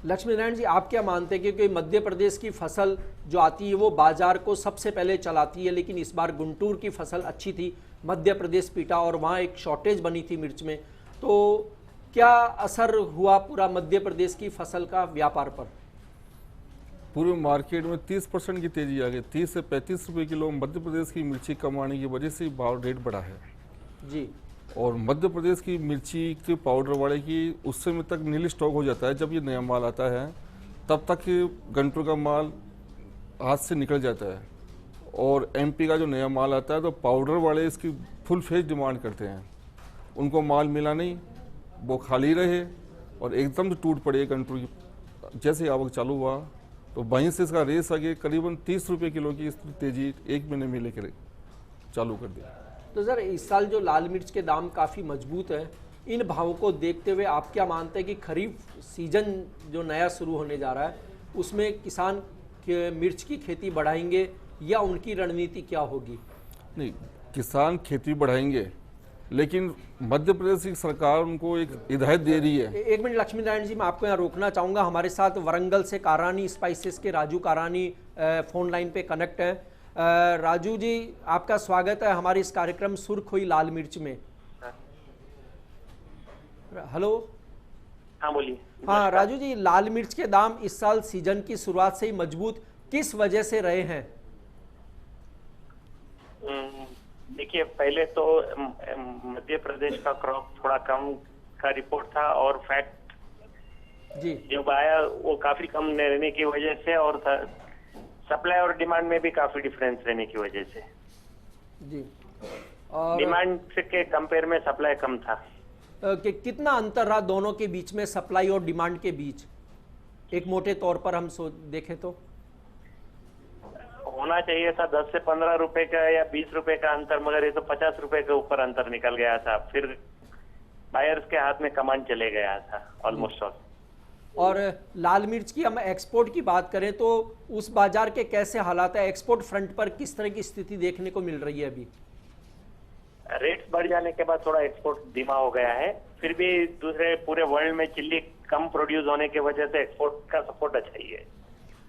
लक्ष्मी नारायण जी, आप क्या मानते हैं, क्योंकि मध्य प्रदेश की फसल जो आती है वो बाजार को सबसे पहले चलाती है, लेकिन इस बार गुंटूर की फसल अच्छी थी, मध्य प्रदेश पीटा और वहाँ एक शॉर्टेज बनी थी मिर्च में, तो क्या असर हुआ पूरा मध्य प्रदेश की फसल का व्यापार पर? पूरे मार्केट में 30% की तेजी आ गई। 30 से 35 रुपए किलो मध्य प्रदेश की मिर्ची कम आने की वजह से भाव रेट बढ़ा है जी। और मध्य प्रदेश की मिर्ची के पाउडर वाले की उस समय तक नील स्टॉक हो जाता है। जब ये नया माल आता है तब तक गंटूर का माल हाथ से निकल जाता है और एमपी का जो नया माल आता है तो पाउडर वाले इसकी फुल फेज डिमांड करते हैं। उनको माल मिला नहीं, वो खाली रहे और एकदम से टूट पड़े गंटूर की। जैसे आवक चालू हुआ तो वहीं से इसका रेस आगे करीबन 30 रुपये किलो की इस तेजी एक महीने में लेकर चालू कर दिया। तो सर, इस साल जो लाल मिर्च के दाम काफ़ी मजबूत है, इन भावों को देखते हुए आप क्या मानते हैं कि खरीफ सीजन जो नया शुरू होने जा रहा है उसमें किसान मिर्च की खेती बढ़ाएंगे या उनकी रणनीति क्या होगी? नहीं, किसान खेती बढ़ाएंगे, लेकिन मध्य प्रदेश की सरकार उनको एक हिदायत दे रही है। एक मिनट लक्ष्मी नारायण जी, मैं आपको यहाँ रोकना चाहूँगा। हमारे साथ वरंगल से कारानी स्पाइसेस के राजू कारानी फोन लाइन पे कनेक्ट हैं। राजू जी, आपका स्वागत है हमारे इस कार्यक्रम सुर्खोई लाल मिर्च में। हेलो। हाँ बोलिए। हाँ राजू जी, लाल मिर्च के दाम इस साल सीजन की शुरुआत से ही मजबूत किस वजह से रहे हैं? देखिए, पहले तो मध्य प्रदेश का क्रॉप थोड़ा कम का रिपोर्ट था और फैक्ट जी जो आया वो काफी कम रहने की वजह से और सप्लाई और डिमांड में भी काफी डिफरेंस रहने की वजह से जी। और डिमांड से के कंपेयर में सप्लाई कम था। कि कितना अंतर रहा दोनों के बीच में, सप्लाई और डिमांड के बीच, एक मोटे तौर पर हम देखें तो? होना चाहिए था 10 से 15 रुपए का या 20 रुपए का अंतर, मगर ये तो 50 रुपए के ऊपर अंतर निकल गया था। फिर बायर्स के हाथ में कमान चले गया था ऑलमोस्ट ऑल। और लाल मिर्च की हम एक्सपोर्ट की बात करें तो उस बाजार के कैसे हालात है? एक्सपोर्ट फ्रंट पर किस तरह की स्थिति देखने को मिल रही है अभी? रेट्स बढ़ जाने के बाद थोड़ा एक्सपोर्ट धीमा हो गया है, फिर भी दूसरे पूरे वर्ल्ड में चिल्ली कम प्रोड्यूस होने की वजह से एक्सपोर्ट का सपोर्ट अच्छा ही है।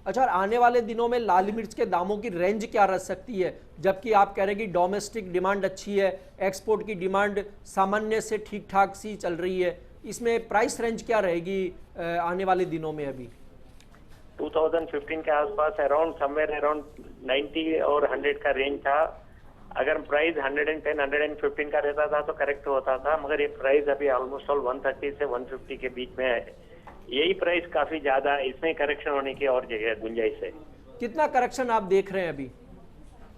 अच्छा, और आने वाले दिनों में लाल मिर्च के दामों की रेंज क्या रह सकती है, जबकि आप कह रहे हैं कि डोमेस्टिक डिमांड अच्छी है, एक्सपोर्ट की डिमांड सामान्य से ठीक ठाक सी चल रही है, इसमें प्राइस रेंज क्या रहेगी आने वाले दिनों में? अभी 2015 के आसपास अराउंड समवेयर अराउंड 90 और 100 का रेंज था। अगर प्राइस 110 115 का रहता था तो करेक्ट होता था, मगर ये प्राइस अभी ऑलमोस्ट ऑल 130 से 150 के बीच में है। यही प्राइस काफी ज्यादा है, इसमें करेक्शन होने की और जगह गुंजाइश है। कितना करेक्शन आप देख रहे हैं अभी?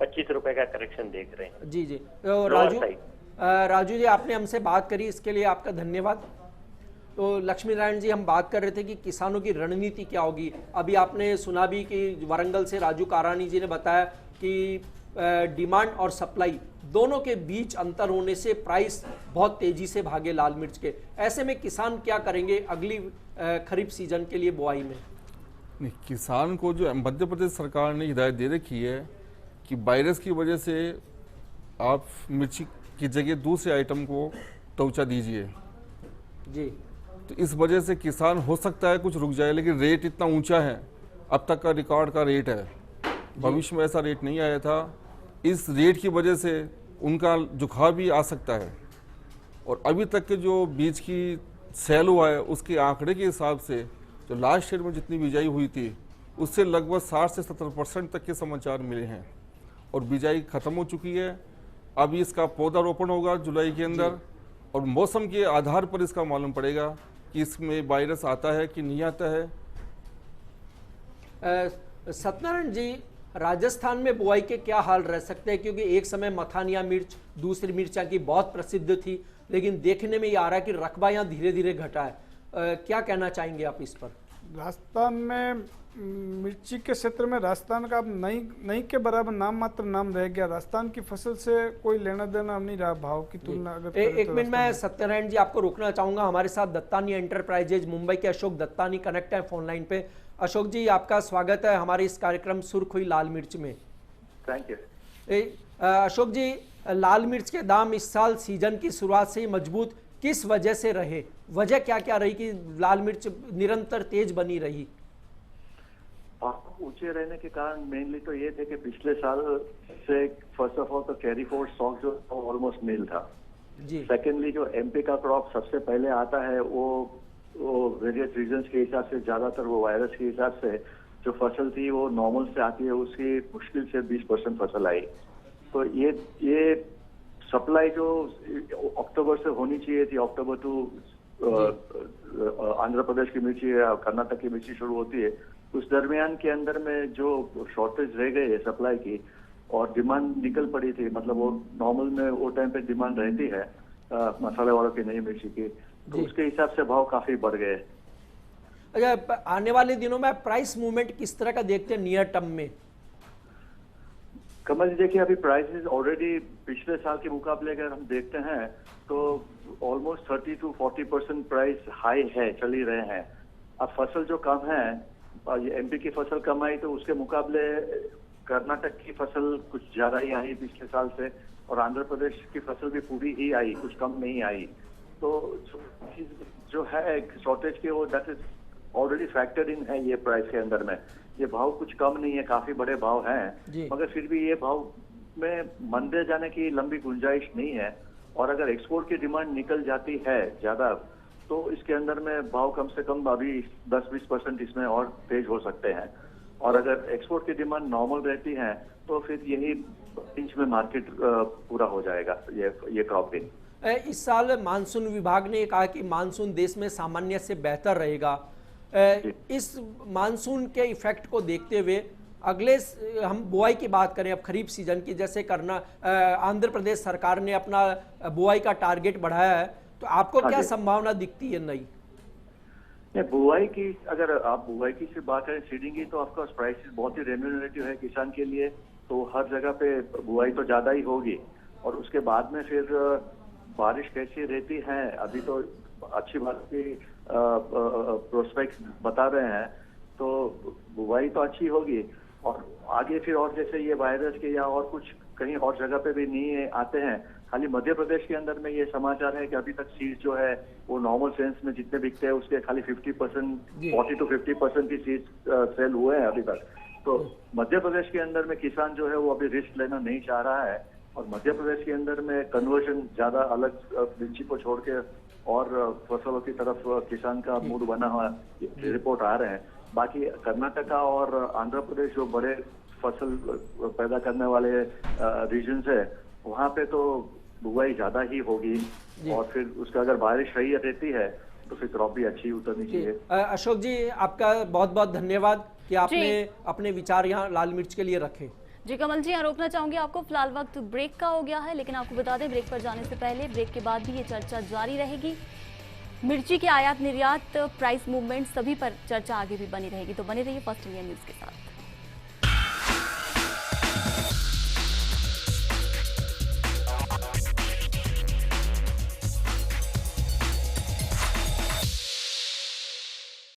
25 रुपए का करेक्शन देख रहे हैं। जी जी। तो राजू जी, आपने हमसे बात करी, इसके लिए आपका धन्यवाद। तो लक्ष्मी नारायण जी, हम बात कर रहे थे कि किसानों की रणनीति क्या होगी। अभी आपने सुना भी कि वरंगल से राजू कारानी जी ने बताया कि डिमांड और सप्लाई दोनों के बीच अंतर होने से प्राइस बहुत तेजी से भागे लाल मिर्च के। ऐसे में किसान क्या करेंगे अगली खरीफ सीजन के लिए बुआई में? नहीं, किसान को जो मध्य प्रदेश सरकार ने हिदायत दे रखी है कि वायरस की वजह से आप मिर्ची की जगह दूसरे आइटम को तवचा दीजिए जी। तो इस वजह से किसान हो सकता है कुछ रुक जाए, लेकिन रेट इतना ऊंचा है, अब तक का रिकॉर्ड का रेट है, भविष्य में ऐसा रेट नहीं आया था। इस रेट की वजह से उनका झुकाव भी आ सकता है और अभी तक के जो बीज की सेल हुआ है उसके आंकड़े के हिसाब से जो लास्ट ईयर में जितनी बिजाई हुई थी उससे लगभग 60 से 70% तक के समाचार मिले हैं और बिजाई खत्म हो चुकी है। अभी इसका पौधारोपण होगा जुलाई के अंदर और मौसम के आधार पर इसका मालूम पड़ेगा कि इसमें वायरस आता है कि नहीं आता है। सत्यनारायण जी, राजस्थान में बुआई के क्या हाल रह सकते हैं, क्योंकि एक समय मथानिया मिर्च दूसरी मिर्चा की बहुत प्रसिद्ध थी, लेकिन देखने में ये आ रहा है कि रकबा यहाँ धीरे धीरे घटा है। क्या कहना चाहेंगे आप इस पर? राजस्थान में मिर्ची के क्षेत्र में राजस्थान का अब नई के बराबर नाम मात्र नाम रह गया। राजस्थान की फसल से कोई लेना देना नहीं रहा भाव की तुलना अगर एक मिनट मैं सत्यनारायण जी आपको रोकना चाहूंगा। हमारे साथ दत्तानी एंटरप्राइजेज मुंबई के अशोक दत्तानी कनेक्ट है फोन लाइन पे। अशोक जी, आपका स्वागत है हमारे इस कार्यक्रम सुर्खोई लाल मिर्च में। Thank you. अशोक जी, लाल मिर्च के दाम इस साल सीजन की शुरुआत से ही मजबूत किस वजह से रहे? वजह क्या क्या रही कि लाल मिर्च निरंतर तेज बनी रही? ऊंचे रहने के कारण मेनली तो ये थे कि पिछले साल से फर्स्ट ऑफ ऑल तो कैरी फॉरवर्ड स्टॉक जो ऑलमोस्ट नील था जी। सेकेंडली जो एमपी का क्रॉप सबसे पहले आता है वो वेरियस रीजंस के हिसाब से ज्यादातर वो वायरस के हिसाब से जो फसल थी वो नॉर्मल से आती है, उसकी मुश्किल से 20% फसल आई। तो ये सप्लाई जो अक्टूबर से होनी चाहिए थी, अक्टूबर टू आंध्र प्रदेश की मिर्ची या कर्नाटक की मिर्ची शुरू होती है, उस दरमियान के अंदर में जो शॉर्टेज रह गई है सप्लाई की और डिमांड निकल पड़ी थी, मतलब वो नॉर्मल में वो टाइम पे डिमांड रहती है मसाले वालों की नई मिर्ची की, तो उसके हिसाब से भाव काफी बढ़ गए। अच्छा, आने वाले दिनों में प्राइस मूवमेंट किस तरह का देखते हैं नियर टर्म में? कमल जी देखिए, अभी प्राइसेस ऑलरेडी पिछले साल के मुकाबले अगर हम देखते हैं तो ऑलमोस्ट 30 to 40% प्राइस हाई है, चल ही रहे हैं। अब फसल जो कम है, ये एमपी की फसल कम आई तो उसके मुकाबले कर्नाटक की फसल कुछ ज्यादा ही आई पिछले साल से, और आंध्र प्रदेश की फसल भी पूरी ही आई, कुछ कम नहीं आई। तो जो है शॉर्टेज के वो दैट इज ऑलरेडी फैक्टर्ड इन है ये प्राइस के अंदर में। ये भाव कुछ कम नहीं है, काफी बड़े भाव हैं, मगर फिर भी ये भाव में मंदे जाने की लंबी गुंजाइश नहीं है। और अगर एक्सपोर्ट की डिमांड निकल जाती है ज्यादा तो इसके अंदर में भाव कम से कम अभी 10-20% इसमें और तेज हो सकते हैं। और अगर एक्सपोर्ट की डिमांड नॉर्मल रहती है तो फिर यही इंच में मार्केट पूरा हो जाएगा ये क्रॉपिंग। इस साल मानसून विभाग ने कहा कि मानसून देश में सामान्य से बेहतर रहेगा। इस मानसून के इफेक्ट को देखते हुए अगले हम बुआई की बात करें, अब खरीफ सीजन की, जैसे आंध्र प्रदेश सरकार ने अपना बुआई का टारगेट बढ़ाया है, तो आपको क्या संभावना दिखती है नई? बुआई की अगर आप बुआई की से बात करें, सीडिंग की, तो ऑफकोर्स प्राइसेस बहुत ही रेम्यूनरेटिव है किसान के लिए, तो हर जगह पे बुआई तो ज्यादा ही होगी। और उसके बाद में फिर बारिश कैसी रहती है, अभी तो अच्छी बात की प्रोस्पेक्ट बता रहे हैं, तो बुआई तो अच्छी होगी। और आगे फिर और जैसे ये वायरस के या और कुछ कहीं और जगह पे भी नहीं आते हैं, खाली मध्य प्रदेश के अंदर में ये समाचार है कि अभी तक सीड्स जो है वो नॉर्मल सेंस में जितने बिकते हैं उसके खाली 40 to 50% की सीड्स सेल हुए हैं अभी तक। तो मध्य प्रदेश के अंदर में किसान जो है वो अभी रिस्क लेना नहीं चाह रहा है, और मध्य प्रदेश के अंदर में कन्वर्जन ज्यादा अलग मिर्ची को छोड़ के और फसलों की तरफ किसान का मूड बना हुआ रिपोर्ट आ रहे हैं। बाकी कर्नाटका और आंध्र प्रदेश जो बड़े फसल पैदा करने वाले रीजन्स है, वहाँ पे तो बुआई ज्यादा ही होगी, और फिर उसका अगर बारिश सही रहती है तो फिर क्रॉप भी अच्छी उतरनी चाहिए। अशोक जी, आपका बहुत बहुत धन्यवाद कि आपने अपने विचार यहाँ लाल मिर्च के लिए रखे। जी कमल जी, यहाँ रोकना चाहूंगी आपको, फिलहाल वक्त ब्रेक का हो गया है, लेकिन आपको बता दें ब्रेक पर जाने से पहले ब्रेक के बाद भी ये चर्चा जारी रहेगी। मिर्ची के आयात निर्यात प्राइस मूवमेंट सभी पर चर्चा आगे भी बनी रहेगी, तो बने रहिए फर्स्ट इंडिया न्यूज के साथ।